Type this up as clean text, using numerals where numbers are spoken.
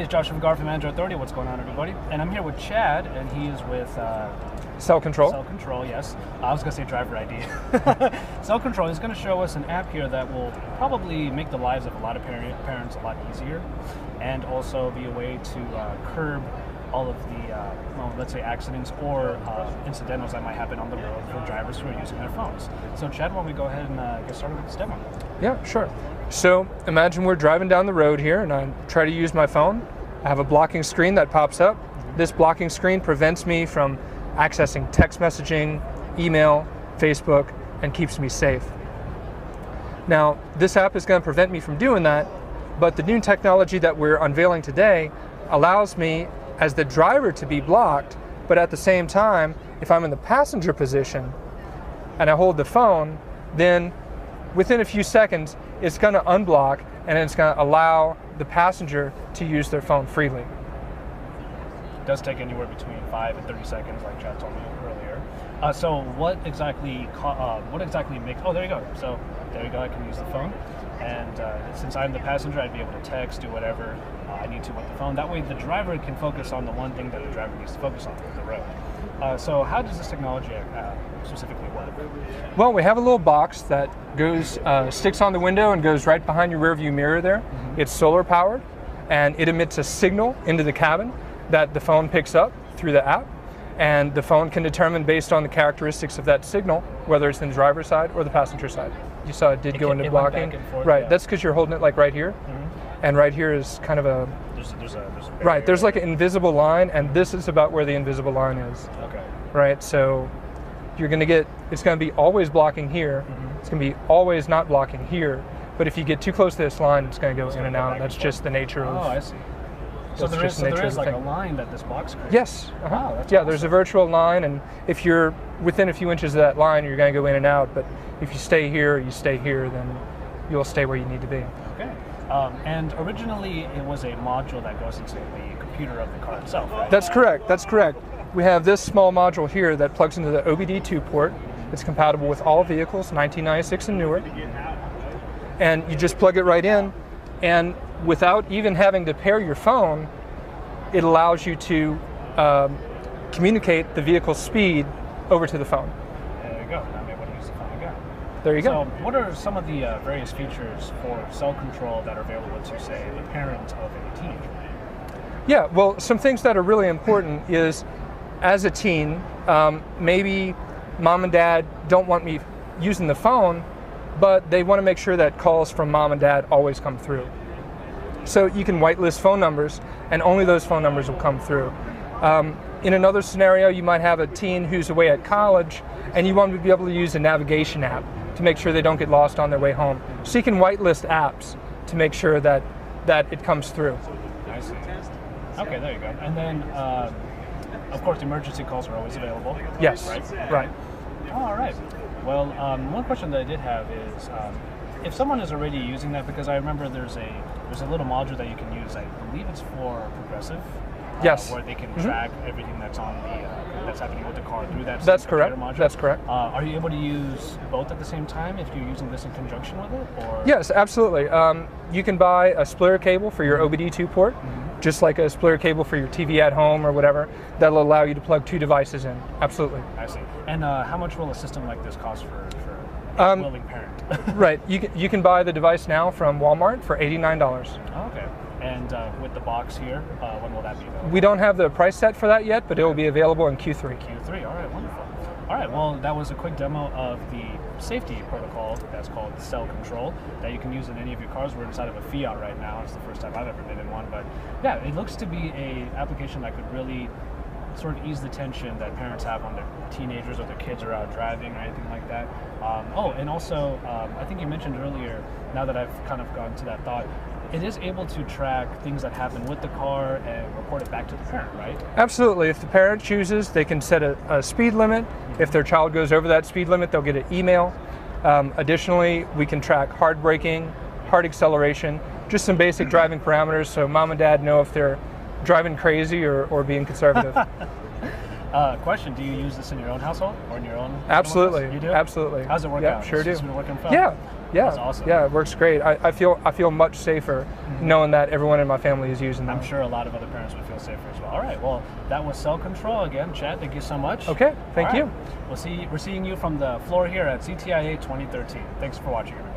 Hey, it's Josh from Android Authority. What's going on, everybody? And I'm here with Chad, and he is with CellControl. CellControl, yes. I was going to say driver ID. CellControl is going to show us an app here that will probably make the lives of a lot of parents a lot easier, and also be a way to curb all of the, well, let's say accidents or incidentals that might happen on the road for drivers who are using their phones. So Chad, why don't we go ahead and get started with this demo? Yeah, sure. So imagine we're driving down the road here and I try to use my phone. I have a blocking screen that pops up. This blocking screen prevents me from accessing text messaging, email, Facebook, and keeps me safe. Now, this app is going to prevent me from doing that, but the new technology that we're unveiling today allows me as the driver to be blocked, but at the same time, if I'm in the passenger position and I hold the phone, then within a few seconds, it's going to unblock and it's going to allow the passenger to use their phone freely. It does take anywhere between 5 and 30 seconds, like Chad told me earlier. So what exactly makes, oh, there you go. So there you go, I can use the phone. And since I'm the passenger, I'd be able to text, do whatever I need to with the phone. That way the driver can focus on the one thing that the driver needs to focus on, the road. So how does this technology specifically work? Well, we have a little box that goes, sticks on the window and goes right behind your rearview mirror there. Mm-hmm. It's solar powered and it emits a signal into the cabin that the phone picks up through the app. And the phone can determine based on the characteristics of that signal, whether it's in the driver's side or the passenger side. You saw it did go into blocking. Back and forth, right, yeah. That's because you're holding it like right here. Mm-hmm. And right here is kind of a... There's a right, there's like an invisible line, and this is about where the invisible line is. Okay. Right, so you're going to get, it's going to be always blocking here. Mm-hmm. It's going to be always not blocking here. But if you get too close to this line, it's going to go in and out. That's just the nature of... Oh, I see. So there is like a line that this box creates? Yes. Uh-huh. Wow, that's yeah, awesome. There's a virtual line, and if you're within a few inches of that line, you're going to go in and out. But if you stay here, then you'll stay where you need to be. Okay. And originally, it was a module that goes into the computer of the car itself, right? That's correct. That's correct. We have this small module here that plugs into the OBD2 port. It's compatible with all vehicles, 1996 and newer. And you just plug it right in, and without even having to pair your phone, it allows you to communicate the vehicle's speed over to the phone. There you go. Now I'm able to use the phone again. There you go. So what are some of the various features for CellControl that are available to, say, the parent of a teenager? Yeah, well, some things that are really important is, as a teen, maybe mom and dad don't want me using the phone, but they want to make sure that calls from mom and dad always come through. So you can whitelist phone numbers, and only those phone numbers will come through. In another scenario, you might have a teen who's away at college, and you want to be able to use a navigation app to make sure they don't get lost on their way home. So you can whitelist apps to make sure that it comes through. I see. Okay, there you go. And then, of course, emergency calls are always available. Yes. Right. All right. Well, one question that I did have is, if someone is already using that, because I remember there's a little module that you can use. I believe it's for Progressive. Yes. Where they can track everything that's on that's happening with the car through that. That's correct. Module. That's correct. Are you able to use both at the same time if you're using this in conjunction with it? Or? Yes, absolutely. You can buy a splitter cable for your OBD2 port, just like a splitter cable for your TV at home or whatever. That'll allow you to plug two devices in. Absolutely. I see. And how much will a system like this cost for a willing parent? Right. You can buy the device now from Walmart for $89. Oh, okay. And with the box here, when will that be available? We don't have the price set for that yet, but it will be available in Q3. Q3. All right. Wonderful. All right. Well, that was a quick demo of the safety protocol that's called CellControl that you can use in any of your cars. We're inside of a Fiat right now. It's the first time I've ever been in one, but yeah, it looks to be a application that could really sort of ease the tension that parents have when their teenagers or their kids are out driving or anything like that. And also, I think you mentioned earlier, now that I've kind of gone to that thought, it is able to track things that happen with the car and report it back to the parent, right? Absolutely. If the parent chooses, they can set a speed limit. If their child goes over that speed limit, they'll get an email. Additionally, we can track hard braking, hard acceleration, just some basic driving parameters so mom and dad know if they're driving crazy or being conservative. Question: do you use this in your own household or in your own? Absolutely. You do? Absolutely. How's it work Yeah, out? sure do. It's been working fine? Yeah. Yeah. That's awesome. Yeah, it works great. I feel much safer knowing that everyone in my family is using them. I'm sure a lot of other parents would feel safer as well. All right. Well, that was CellControl again. Chad, thank you so much. Okay. Thank All you. right. We're seeing you from the floor here at CTIA 2013. Thanks for watching, everybody.